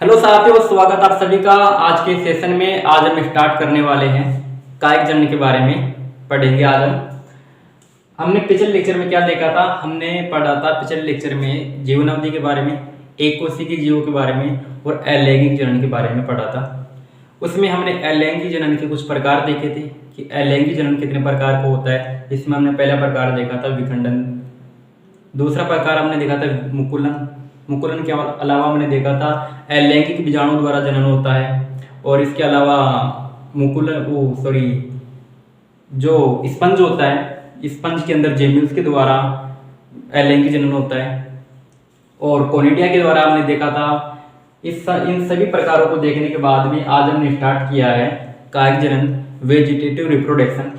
Hello साथियों, स्वागत आप सभी का आज के सेशन में। आज हम स्टार्ट करने वाले हैं कायिक जनन के बारे में पढ़ेंगे। आज हमने पिछले लेक्चर में क्या देखा था? हमने पढ़ा था पिछले लेक्चर में जीवनावधि के बारे में, एक कोशिकीय जीवों के बारे में और अलैंगिक जनन के बारे में पढ़ा था। उसमें हमने अलैंगिक जनन के कुछ प्रकार देखे थे कि अलैंगिक जनन कितने प्रकार का होता है। इसमें हमने पहला प्रकार देखा था विखंडन, दूसरा प्रकार हमने देखा था मुकुलन। मुकुलन के अलावा हमने देखा था अलैंगिक बीजाणु द्वारा जनन होता है, और इसके अलावा जो स्पंज होता है, स्पंज के अंदर जेम्यूल्स के द्वारा अलैंगिक जनन होता है, और कोनिडिया के द्वारा हमने देखा था। इन सभी प्रकारों को देखने के बाद में आज हमने स्टार्ट किया है कायिक जनन, वेजिटेटिव रिप्रोडक्शन।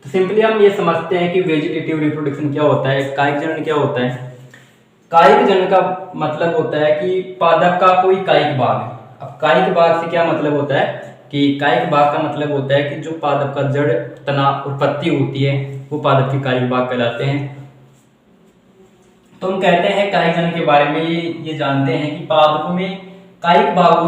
तो सिंपली हम ये समझते हैं कि वेजिटेटिव रिप्रोडक्शन क्या होता है, कायिक जनन क्या होता है। कायिक जनन का मतलब होता है कि पादप का कोई कायिक भाग। अब कायिक भाग से क्या मतलब होता है कि कायिक भाग का मतलब होता है कि जो पादप का जड़, तना और पत्ती होती है वो पादप के कायिक भाग कहलाते हैं। तो हम कहते हैं कायिक जनन के बारे में ये जानते हैं कि पादपों में कायिक भागों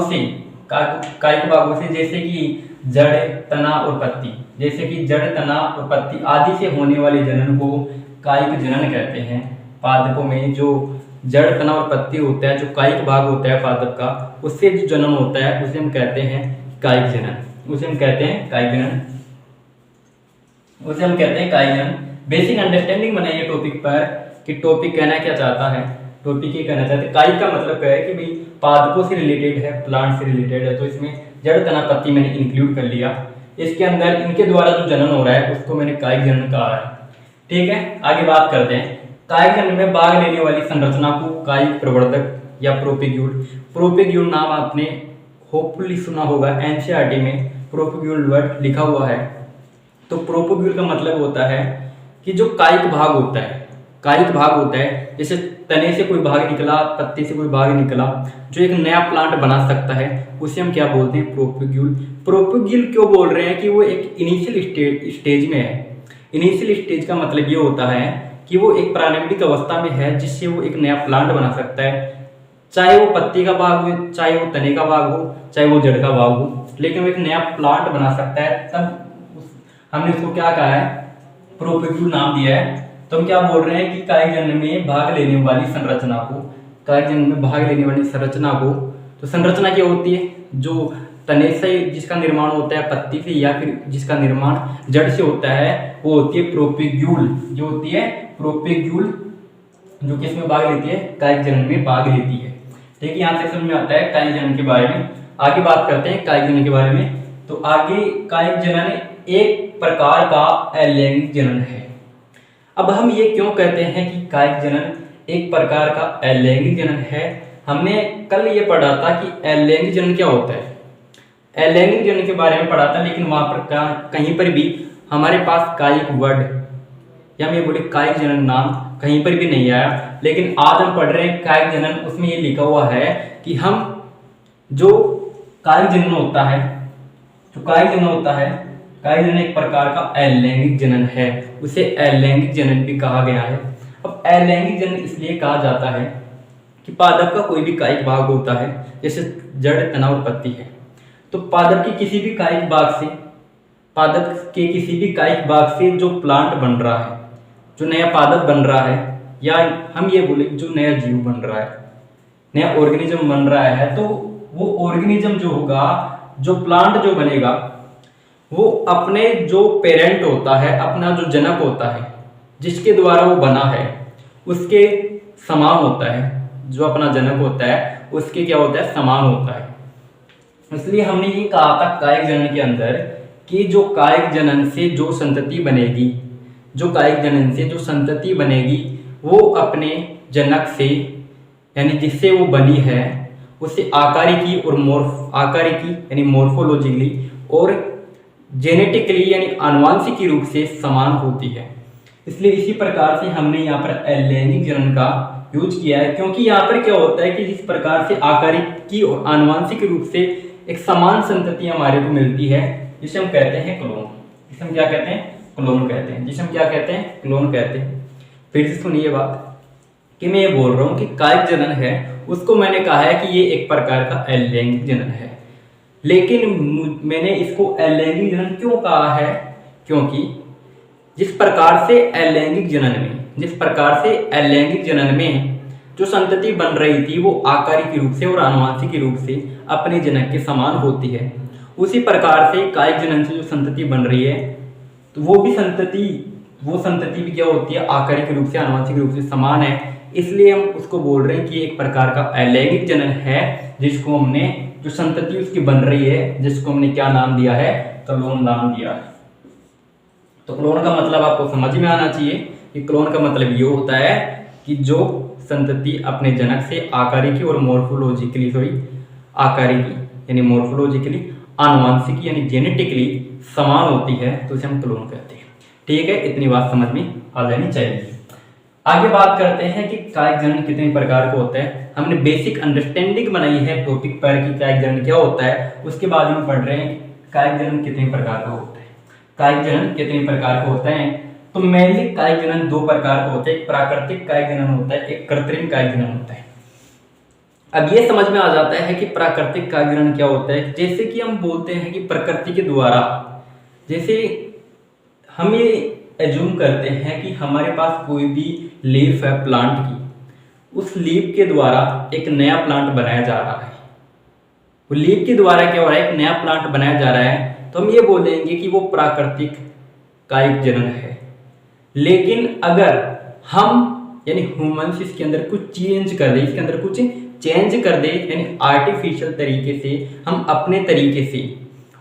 से जैसे कि जड़, तना और पत्ती, जैसे कि जड़, तना और पत्ती आदि से होने वाले जनन को कायिक जनन कहते हैं। पादपों में जो जड़, तना और पत्ती होता है, जो कायिक भाग होता है पादप का, उससे जो जनन होता है उसे हम कहते हैं कायिक जनन। उसे हम कहते हैं कायिक जनन। बेसिक अंडरस्टैंडिंग बनाइए टॉपिक पर कि टॉपिक कहना क्या चाहता है। टॉपिक ये कहना चाहते हैं कायिक का मतलब क्या है कि भाई पादपों से रिलेटेड है, प्लांट से रिलेटेड है, तो इसमें जड़, तना, पत्ती मैंने इंक्लूड कर लिया। इसके अंदर इनके द्वारा जो जनन हो रहा है उसको मैंने कायिक जनन कहा है। ठीक है, आगे बात करते हैं। कायिक जनन में भाग लेने वाली संरचना को कायिक प्रवर्धक या प्रोपेग्यूल नाम आपने होपफुली सुना होगा, एनसीईआरटी में प्रोपेग्यूल वर्ड लिखा हुआ है। तो प्रोपेग्यूल का मतलब होता है कि जो कायिक भाग होता है, जैसे तने से कोई भाग निकला, पत्ती से कोई भाग निकला, जो एक नया प्लांट बना सकता है, उसे हम क्या बोलते हैं? प्रोपेग्यूल। प्रोपेग्यूल क्यों बोल रहे हैं कि वो एक इनिशियल स्टेज में है। इनिशियल स्टेज का मतलब ये होता है कि वो एक प्रारंभिक अवस्था में है जिससे वो एक नया प्लांट बना सकता है, चाहे वो पत्ती का भाग हो, चाहे वो तने का भाग हो, चाहे वो जड़ का भाग हो, लेकिन वो एक नया प्लांट बना सकता है। तब हमने उसको क्या कहा है? प्रोपेग्यूल नाम दिया है। तो हम क्या बोल रहे हैं कि कायिक जनन में भाग लेने वाली संरचना को, तो संरचना क्या होती है? जो तने से जिसका निर्माण होता है, पत्ती से, या फिर जिसका निर्माण जड़ से होता है, वो होती है प्रोपेग्यूल। जो होती है प्रोपेग्यूल, जो किस में भाग लेती है? कायिक जनन में भाग लेती है। ठीक है, यहाँ से समझ में आता है कायिक जनन के बारे में। आगे बात करते हैं कायिक जनन के बारे में। तो आगे कायिक जनन एक प्रकार का अलैंगिक जनन है। अब हम ये क्यों कहते हैं कि कायिक जनन एक प्रकार का अलैंगिक जनन है? हमने कल ये पढ़ा था कि अलैंगिक जनन क्या होता है, अलैंगिक जनन के बारे में पढ़ा था, लेकिन वहां पर कहीं पर भी हमारे पास कायिक वर्ड या मैं बोले कायिक जनन नाम कहीं पर भी नहीं आया। लेकिन आज हम पढ़ रहे हैं कायिक जनन, उसमें ये लिखा हुआ है कि हम जो कायिक जनन होता है, कायिक जनन एक प्रकार का अलैंगिक जनन है, उसे अलैंगिक जनन भी कहा गया है। अब अलैंगिक जनन इसलिए कहा जाता है कि पादप का कोई भी कायिक भाग होता है, जैसे जड़, तना और पत्ती है, तो पादप के किसी भी कायिक भाग से जो प्लांट बन रहा है, जो नया पादप बन रहा है, या हम ये बोले जो नया जीव बन रहा है, नया ऑर्गेनिज्म बन रहा है, तो वो ऑर्गेनिज्म जो होगा, जो प्लांट जो बनेगा, वो अपने जो पेरेंट होता है, अपना जो जनक होता है, जिसके द्वारा वो बना है, उसके समान होता है। जो अपना जनक होता है उसके क्या होता है? समान होता है। इसलिए हमने ये कहा था कायिक जनन के अंदर कि जो कायिक जनन से जो संतति बनेगी, वो अपने जनक से, यानी जिससे वो बनी है, उससे आकारिकी यानी मॉर्फोलॉजिकली और जेनेटिकली यानी आनुवांशिक रूप से समान होती है। इसलिए इसी प्रकार से हमने यहाँ पर अलैंगिक जनन का यूज किया है, क्योंकि यहाँ पर क्या होता है कि जिस प्रकार से आकारिकी और आनुवांशिक रूप से एक समान संतति हमारे को मिलती है, जिसे हम कहते हैं क्लोन। जिसे हम क्या कहते हैं? क्लोन कहते हैं। फिर से सुनिए बात कि मैं ये बोल रहा हूँ कि कायिक जनन है उसको मैंने कहा है कि ये एक प्रकार का अलैंगिक जनन है। लेकिन मैंने इसको अलैंगिक जनन क्यों कहा है? क्योंकि जिस प्रकार से अलैंगिक जनन में जो संतति बन रही थी वो आकारिक रूप से और आनुवंशिक रूप से अपने जनक के समान होती है, उसी प्रकार से कायिक जनन से जो संतति बन रही है तो वो संतति भी क्या होती है? आकारिक रूप से आनुवंशिक रूप से समान है। इसलिए हम उसको बोल रहे हैं कि एक प्रकार का अलैंगिक जनन है, जिसको हमने जो संतति उसकी बन रही है जिसको हमने क्या नाम दिया है? क्लोन नाम दिया है। तो क्लोन का मतलब आपको समझ में आना चाहिए कि क्लोन का मतलब ये होता है कि जो संतति अपने जनक से आकारिकी और मॉर्फोलॉजिकली आनुवंशिकी यानी जेनेटिकली समान होती है तो उसे हम क्लोन कहते हैं। ठीक है, इतनी बात समझ में आ जानी चाहिए। आगे बात करते हैं कि कायिक जनन कितने प्रकार का होता है। हमने बेसिक अंडरस्टैंडिंग बनाई है टॉपिक पर कि कायिक जनन क्या होता है, उसके बाद हम पढ़ रहे हैं कायिक जनन कितने प्रकार का होता है। कायिक जनन कितने प्रकार का होता है? तो मेनली कायिक जनन दो प्रकार का होता है, एक प्राकृतिक कायिक जनन होता है, एक कृत्रिम कायिक जनन होता है। अब ये समझ में आ जाता है कि प्राकृतिक कायिक जनन क्या होता है। जैसे कि हम बोलते हैं कि प्रकृति के द्वारा, जैसे हम ये एज्यूम करते हैं कि हमारे पास कोई भी लीफ है प्लांट की, उस लीफ के द्वारा एक नया प्लांट बनाया जा रहा है। वो लीफ के द्वारा क्या हो रहा है? एक नया प्लांट बनाया जा रहा है, तो हम ये बोलेंगे कि वो प्राकृतिक कायिक जनन है। लेकिन अगर हम यानी ह्यूमंस इसके अंदर कुछ चेंज कर दे, यानी आर्टिफिशियल तरीके से हम अपने तरीके से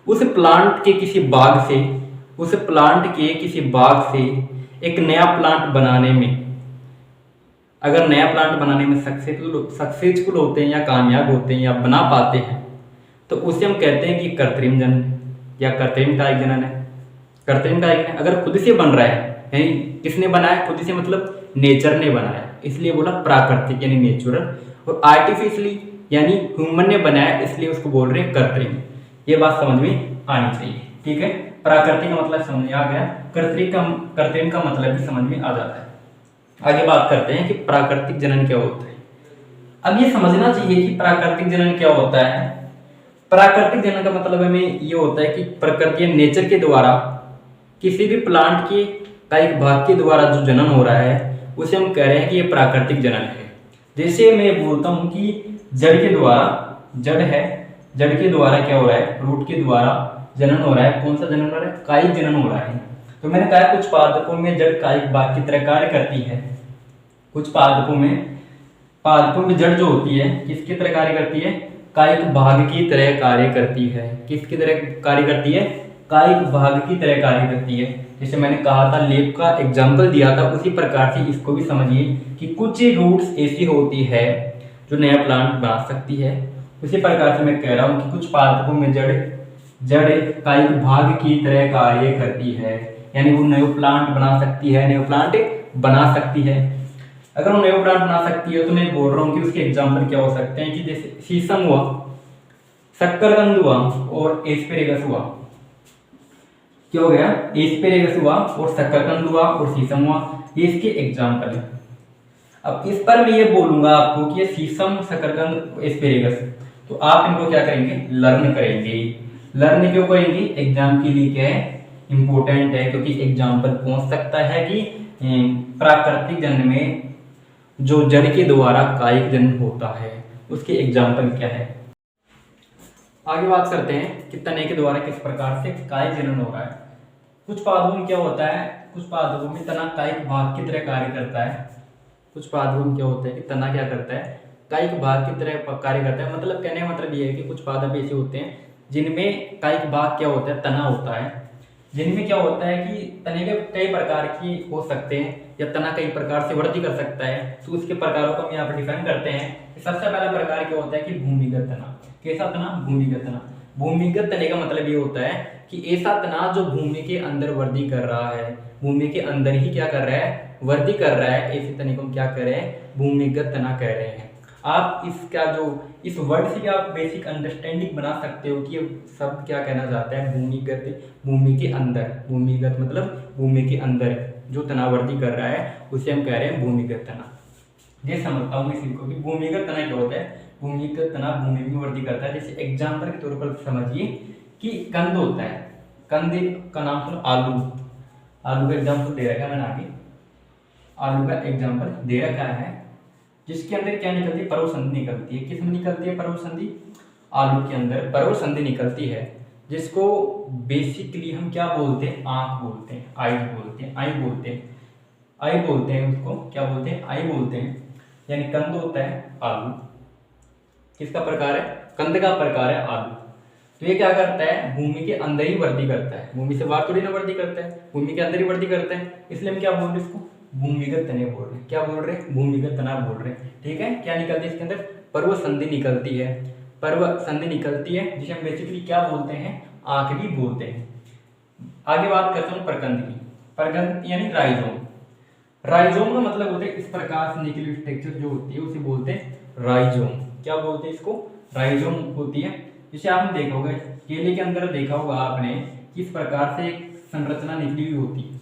उस प्लांट के किसी बाग से एक नया प्लांट बनाने में, अगर नया प्लांट बनाने में सक्सेसफुल होते हैं या कामयाब होते हैं या बना पाते हैं, तो उसे हम कहते हैं कि कृत्रिम जनन या कृत्रिम कायिक जनन है। कृत्रिम कायिक जनन अगर खुद से बन रहा है, यानी किसने बनाया? खुद से मतलब नेचर ने बनाया, इसलिए बोला प्राकृतिक यानी नेचुरल, और आर्टिफिशियली यानी ह्यूमन ने बनाया, इसलिए उसको बोल रहे हैं कृत्रिम। ये बात समझ में आनी चाहिए। ठीक है, प्राकृतिक का मतलब समझ में आ गया, कृत्रिम का मतलब भी समझ में आ जाता है। आगे बात करते हैं कि प्राकृतिक जनन क्या होता है। अब ये समझना चाहिए कि प्राकृतिक जनन क्या होता है। प्राकृतिक जनन का मतलब हमें ये होता है कि प्रकृति नेचर के द्वारा किसी भी प्लांट के कायिक भाग के द्वारा जो जनन हो रहा है उसे हम कह रहे हैं कि ये प्राकृतिक जनन है। जैसे मैं बोलता हूँ कि जड़ के द्वारा क्या हो रहा है? रूट के द्वारा जनन हो रहा है। कौन सा जनन हो रहा है? कायिक जनन हो रहा है। तो मैंने कहा कुछ पादपों में जड़ कायिक भाग की तरह कार्य करती है। कुछ पादपों में जड़ जो होती है किसकी तरह कार्य करती है? कायिक भाग की तरह कार्य करती है। किसकी तरह कार्य करती है? कायिक भाग की तरह कार्य करती है। जैसे मैंने कहा था, लेप का एग्जाम्पल दिया था, उसी प्रकार से इसको भी समझिए कि कुछ रूट्स ऐसी होती है जो नया प्लांट बना सकती है। उसी प्रकार से मैं कह रहा हूँ कि कुछ पादपों में जड़ कायिक भाग की तरह कार्य करती है, यानी वो नया प्लांट बना सकती है। अगर वो नया प्लांट बना सकती है तो मैं बोल रहा हूँ कि उसके एग्जाम्पल क्या हो सकते हैं कि जैसे शीशम हुआ, शक्करकंद हुआ और एस्पेरेगस हुआ। क्या हो गया? एस्पेरेगस हुआ और शक्करकंद हुआ और शीशम हुआ, ये इसके एग्जाम्पल है। अब इस पर मैं ये बोलूंगा आपको कि ये शीशम, शक्करकंद, एस्पेरेगस, तो आप इनको क्या करेंगे? लर्न करेंगे। लर्न क्यों करेंगे? एग्जाम के लिए क्या है? इंपॉर्टेंट है, क्योंकि एग्जाम्पल पहुंच सकता है कि प्राकृतिक जनन में जो जड़ के द्वारा कायिक जनन होता है उसके एग्जाम्पल क्या है। आगे बात करते हैं कि तने के द्वारा किस प्रकार से कायिक जनन हो रहा है। कुछ पादपों में क्या होता है? कुछ पादपों में तना कायिक भाग की तरह कार्य करता है। कुछ पादपों में क्या होता है कि तना क्या करता है? कायिक भाग की तरह कार्य करता है। मतलब कहने का मतलब ये है कि कुछ पादप ऐसे होते हैं जिनमें कायिक भाग क्या होता है? तना होता है। जिनमें क्या होता है कि तने के कई प्रकार की हो सकते हैं या तना कई प्रकार से वृद्धि कर सकता है, तो उसके प्रकारों को हम यहाँ पर डिफाइन करते हैं। सबसे पहला प्रकार क्या होता है कि भूमिगत तना। कैसा तना? भूमिगत तना। भूमिगत तने का मतलब ये होता है कि ऐसा तना जो भूमि के अंदर वृद्धि कर रहा है, भूमि के अंदर ही क्या कर रहा है? वृद्धि कर रहा है। ऐसे तने को हम क्या कह रहे हैं? भूमिगत तना कह रहे हैं। आप इसका जो इस वर्ड से भी आप बेसिक अंडरस्टैंडिंग बना सकते हो कि ये शब्द क्या कहना चाहता है? भूमिगत, भूमि के अंदर। भूमिगत मतलब भूमि के अंदर जो तना वृद्धि कर रहा है उसे हम कह रहे हैं भूमिगत तना। ये समझता हूँ इसी को कि भूमिगत तना क्या होता है। भूमिगत तना भूमि में वृद्धि करता है। जैसे एग्जाम्पल के तौर पर समझिए कि कंद होता है, कंद का नाम सुनो, आलू, आलू का एग्जाम्पल दे रखा है मैंने आगे, आलू का एग्जाम्पल दे रखा है, जिसके अंदर क्या निकलती है, पर्व संधि निकलती है। किसमें निकलती है पर्व संधि, आलू के अंदर पर्व संधि निकलती है, जिसको बेसिकली हम क्या बोलते हैं, आंख बोलते हैं, आई बोलते हैं, आई बोलते हैं, आई बोलते हैं, उसको क्या बोलते हैं, आई बोलते हैं। यानी कंद होता है आलू, किसका प्रकार है, कंद का प्रकार है आलू। तो ये क्या करता है, भूमि के अंदर ही वृद्धि करता है, भूमि से बाहर थोड़ी ना वृद्धि करता है, भूमि के अंदर ही वृद्धि करता है। इसलिए हम क्या बोल रहे हैं, इसको भूमिगत तने बोल रहे हैं। क्या बोल रहे हैं, भूमिगत तना बोल रहे हैं। ठीक है, क्या निकलती है इसके अंदर, पर्व संधि निकलती है, पर्व संधि निकलती है, जिसे हम बेसिकली क्या बोलते हैं, आंख भी बोलते हैं। आगे बात करता हूँ प्रकंद की। प्रकंद यानी राइजोम। राइजोम का मतलब होता है इस प्रकार से निकली स्ट्रक्चर जो होती है उसे बोलते हैं राइजोम। क्या बोलते हैं इसको, राइजोम होती है। जिसे आपने देखा होगा केले के अंदर, देखा होगा आपने किस प्रकार से एक संरचना निकली हुई होती है।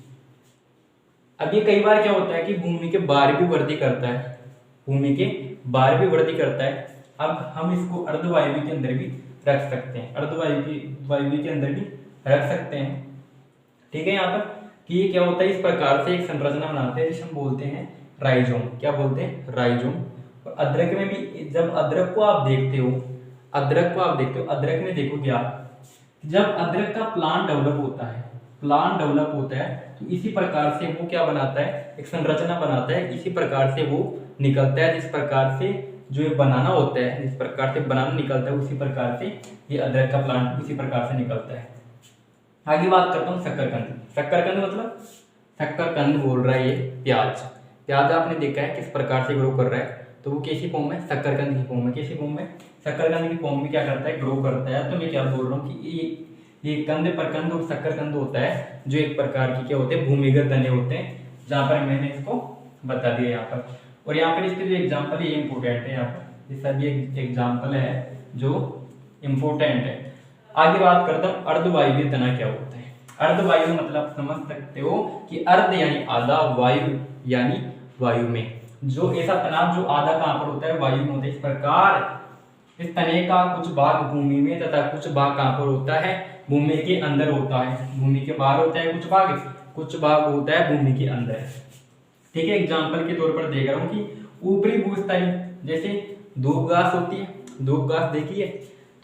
अब ये कई बार क्या होता है कि भूमि के बाहर भी वृद्धि करता है, भूमि के बाहर भी वृद्धि करता है। अब हम इसको अर्धवायु के अंदर भी रख सकते हैं, वायु के अंदर भी रख सकते हैं। ठीक है, यहाँ पर कि ये क्या होता है, इस प्रकार से एक संरचना बनाते हैं जिसे हम बोलते हैं राइजोम। क्या बोलते हैं, राइजोम। और अदरक में भी, जब अदरक को आप देखते हो, अदरक को आप देखते हो, अदरक में देखोगे आप, जब अदरक का प्लांट डेवलप होता है, प्लांट डेवलप होता है, तो इसी प्रकार से वो क्या बनाता है, एक संरचना बनाता है, इसी प्रकार से वो निकलता है। जिस प्रकार से जो ये बनाना होता है, जिस प्रकार से बनाना निकलता है, उसी प्रकार से ये अदरक का प्लांट उसी प्रकार से निकलता है। आगे बात करता हूँ शकरकंद। शकरकंद मतलब, शकरकंद बोल रहा है ये प्याज। प्याज आपने देखा है किस प्रकार से ग्रो कर रहा है, तो वो कैसी फॉर्म है, शकरकंद की फॉर्म में। कैसी फॉर्म में, शकरकंद की फॉर्म में क्या करता है, ग्रो करता है। तो मैं क्या बोल रहा हूँ कि ये कंद, प्रकंद और शकरकंद होता है, जो एक प्रकार की क्या होते हैं, भूमिगत तने होते हैं, जहाँ पर मैंने इसको बता दिया यहाँ पर। और यहाँ पर इसके जो एग्जाम्पल है ये इंपोर्टेंट है, यहाँ पर ये सभी एग्जाम्पल है जो इम्पोर्टेंट है। आगे बात करता हूँ अर्धवायवीय तना क्या होता है। अर्धवायु मतलब समझ सकते हो कि अर्ध यानी आधा, वायु यानी वायु में, जो ऐसा तना जो आधा कहाँ पर होता है, वायु में होता है। इस प्रकार इस तने का कुछ भाग भूमि में तथा कुछ भाग कहाँ पर होता है, भूमि के अंदर होता है। भूमि के बाहर होता है कुछ भाग होता है भूमि के अंदर। ठीक है, एग्जाम्पल के तौर पर देख रहा हूँ कि ऊपरी भूस्थली, जैसे धूप घास होती है, धूप घास देखिए,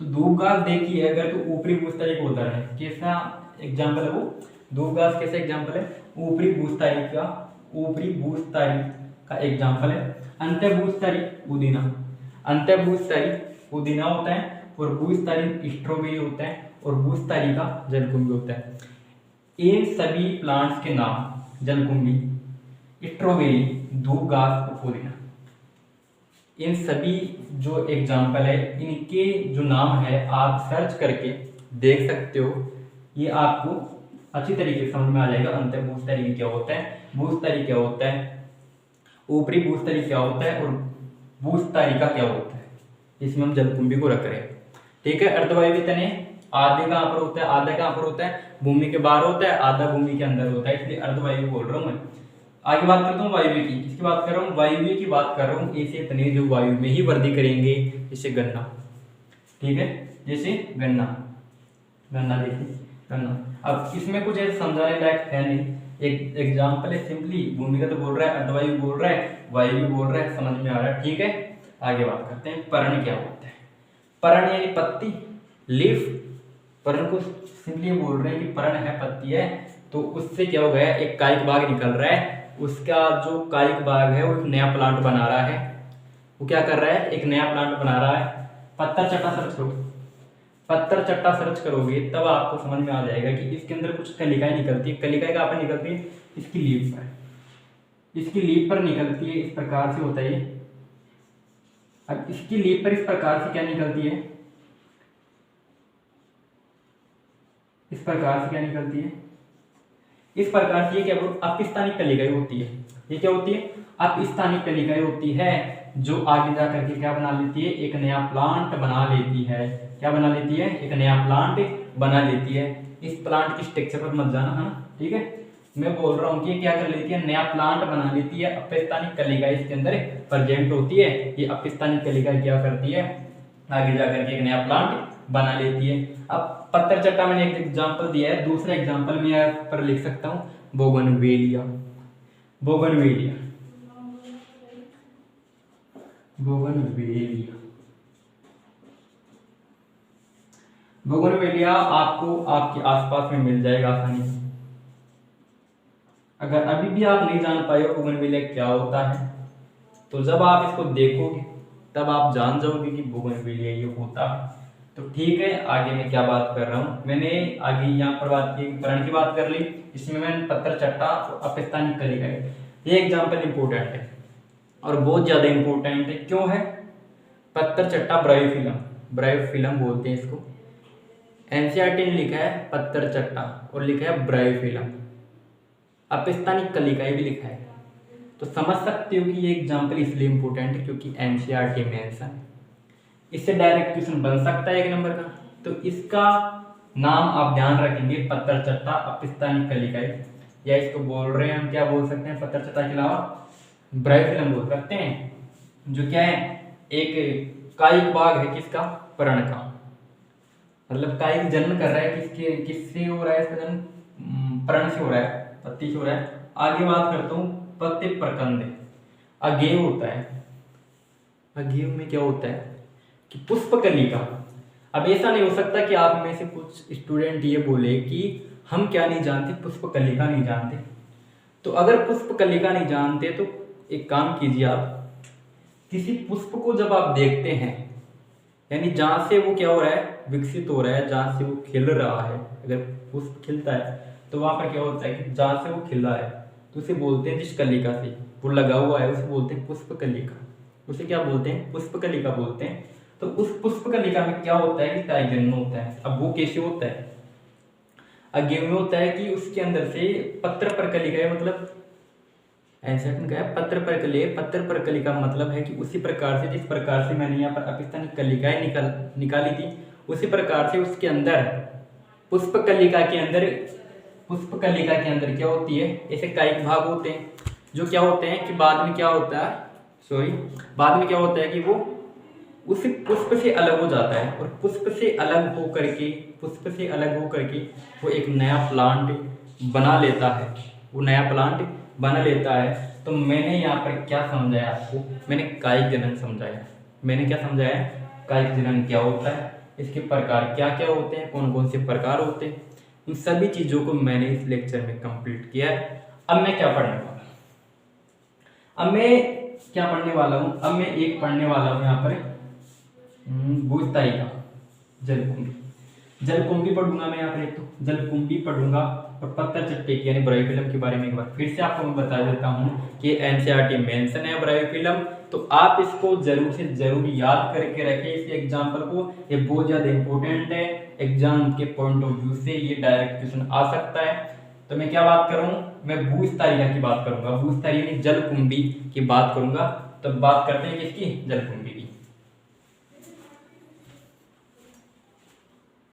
तो धूप घास देखिए अगर, तो ऊपरी भूस्थली को उधर है, कैसा एग्जाम्पल है वो, धूप घास कैसा एग्जाम्पल है, ऊपरी भूस्थली का, ऊपरी भूस्थली का एग्जाम्पल है। अंतर्भूस्थली पुदीना, अंतर्भूस्थली पुदीना होता है, और भूस्थली स्ट्रॉबेरी होता है, और भूस्थली का जलकुंभी होता है। इन सभी प्लांट्स के नाम, जलकुंभी, स्ट्रॉबेरी, धूप घास और पुदीना, इन सभी जो एग्जाम्पल है, इनके जो नाम है आप सर्च करके देख सकते हो। ये आपको अच्छी तरीके से समझ में आ जाएगा। अंतर्भूस्थली क्या होता है, भूस्थली क्या होता है, ऊपरी भूस्थली क्या होता है, और भूस्थली का क्या होता है, इसमें हम जलकुंभी को रख रहे हैं। ठीक है, अर्धवायवीय तने आधे कहाँ पर होता है, आधा कहाँ पर होता है, भूमि के बाहर होता है, आधा भूमि के अंदर होता है, इसलिए अर्धवायु बोल रहा हूँ मैं। आगे बात करता हूँ वायवीय की। किसकी बात कर रहा हूँ, वायवीय की बात कर रहा हूँ। ऐसे तने जो वायु में ही वृद्धि करेंगे, जैसे गन्ना। ठीक है, जैसे गन्ना, गन्ना देखिए, गन्ना। अब इसमें कुछ ऐसा समझाने लायक है नहीं, एक एग्जाम्पल है, सिंपली भूमिगत तो बोल रहा है, अर्धवायु बोल रहा है, वायु भी बोल रहा है, समझ में आ रहा है। ठीक है, आगे बात करते हैं पर्ण क्या होता है। पर्ण यानी पत्ती, लीफ। पर्ण को सिंपली बोल रहे हैं कि पर्ण है, पत्ती है, तो उससे क्या हो गया, एक कायिक भाग निकल रहा है, उसका जो कायिक भाग है वो एक नया प्लांट बना रहा है। वो क्या कर रहा है, एक नया प्लांट बना रहा है। पत्थर चट्टा सर्च करो, पत्थर चट्टा सर्च करोगे तब आपको समझ में आ जाएगा कि इसके अंदर कुछ कलिकाएं निकलती है। कलिकाएं कहाँ पर निकलती है, इसकी लीफ पर, इसकी लीफ पर निकलती है। इस प्रकार से होता है ये। अब इसकी लीफ पर इस प्रकार से क्या निकलती है, इस प्रकार से क्या निकलती है, इस प्रकार से ये क्या अपस्थानिक कलिकाएं होती है। ये क्या होती है, अपस्थानिक कलिकाएं होती है, जो आगे जा करके क्या बना लेती है, एक नया प्लांट बना लेती है। क्या बना लेती है, एक नया प्लांट बना लेती है। इस प्लांट की स्ट्रक्चर पर मत जाना है ना, ठीक है। मैं बोल रहा हूँ कि क्या कर लेती है, नया प्लांट बना लेती है, अपस्थानिक कलिका इसके अंदर प्रेजेंट होती है। ये अपस्थानिक कलिका क्या करती है, आगे जाकर के एक नया प्लांट बना लेती है। अब पत्थर चट्टा मैंने एक एग्जांपल दिया है, दूसरा एग्जांपल मैं यहाँ पर लिख सकता हूँ बोगनवेलिया। बोगनवेलिया, बोगनवेलिया, बोगनवेलिया आपको आपके आसपास में मिल जाएगा आसानी से। अगर अभी भी आप नहीं जान पाए हो बोगनवेलिया क्या होता है, तो जब आप इसको देखोगे तब आप जान जाओगे कि बोगनवेलिया ये होता है। तो ठीक है, आगे मैं क्या बात कर रहा हूँ, मैंने आगे यहाँ पर बात की, परण की बात कर ली, इसमें मैंने पत्थर चट्टा और अपस्थानिक कलिका है। ये एग्जाम्पल इंपॉर्टेंट है और बहुत ज्यादा इंपॉर्टेंट है। क्यों है? पत्थर चट्टा ब्रायोफिलम, ब्रायोफिलम बोलते हैं इसको। एनसीईआरटी ने लिखा है पत्थर चट्टा और लिखा है ब्रायोफिलम, अपस्थानिक कलिका भी लिखा है। तो समझ सकते हो कि ये एग्जाम्पल इसलिए इंपॉर्टेंट है क्योंकि एनसीईआरटी मेंशन, इससे डायरेक्ट क्वेश्चन बन सकता है 1 नंबर का। तो इसका नाम आप ध्यान रखेंगे पत्थर चट्टा अपस्थानिक कलिका, या इसको बोल रहे हैं हम क्या बोल सकते हैं, पत्थर चट्टा के अलावा ब्रायोफिलम बोल सकते हैं, जो क्या है एक कायिक भाग है किसका, पर्ण का। मतलब कायिक जन्म कर रहा है, किससे हो रहा है इसका जन्म, पर्ण से हो रहा है, पत्ती से हो रहा है। आगे बात करता हूँ पत्ते प्रकंद, अगेव होता है। अगेव में क्या होता है कि पुष्पकलिका। अब ऐसा नहीं हो सकता कि आप में से कुछ स्टूडेंट ये बोले कि हम क्या नहीं जानते, पुष्पकलिका नहीं जानते। तो अगर पुष्पकलिका नहीं जानते तो एक काम कीजिए, आप किसी पुष्प को जब आप देखते हैं, यानी जहां से वो क्या हो रहा है, विकसित हो रहा है, जहां से वो खिल रहा है, अगर पुष्प खिलता है तो वहां पर क्या होता है कि जहां से वो खिला है तो उसे बोलते हैं, जिस कलिका से वो लगा हुआ है उसे बोलते हैं पुष्पकलिका, उसे क्या बोलते हैं, पुष्पकलिका बोलते हैं। तो उस पुष्पकलिका में क्या होता है कि कायजन्म होता है। अब वो कैसे होता है, अगेव में होता है कि उसके अंदर से पत्र प्रकलिका है, मतलब एंसेटन का है पत्र प्रकलिका। पत्र प्रकलिका मतलब है कि उसी प्रकार से, जिस प्रकार से मैंने यहाँ पर अपस्थानिक कलिकाएं निकाली थी, उसी प्रकार से उसके अंदर पुष्पकलिका के अंदर क्या होती है, ऐसे कायिक भाग होते हैं जो क्या होते हैं कि बाद में क्या होता है, बाद में क्या होता है कि वो उस पुष्प से अलग हो जाता है और पुष्प से अलग होकर के वो एक नया प्लांट बना लेता है, वो नया प्लांट बना लेता है। तो मैंने यहाँ पर क्या समझाया आपको, मैंने कायिक जनन समझाया। मैंने क्या समझाया, कायिक जनन क्या होता है, इसके प्रकार क्या क्या होते हैं, कौन कौन से प्रकार होते हैं, इन सभी चीज़ों को मैंने इस लेक्चर में कंप्लीट किया है। अब मैं क्या पढ़ने वाला हूँ, अब मैं एक पढ़ने वाला हूँ यहाँ पर भूस्तायिका, जलकुंभी पढ़ूंगा मैं यहाँ पर, एक तो जलकुंभी पढ़ूंगा और पत्थर चट्टे की यानी ब्रायोफिलम के बारे में एक बार फिर से आपको मैं बता देता हूँ कि एनसीईआरटी मेंशन है ब्रायोफिलम, तो आप इसको जरूर से जरूर याद करके रखें इस एग्जाम्पल को। ये बहुत ज्यादा इंपॉर्टेंट है, एग्जाम के पॉइंट ऑफ व्यू से ये डायरेक्ट क्वेश्चन आ सकता है। तो मैं क्या बात कर रहा हूँ, मैं भूस्तायिका की बात करूंगा, भूस्तायिका यानी जलकुंभी की बात करूंगा। तो बात करते हैं किसकी, जलकुंभी की।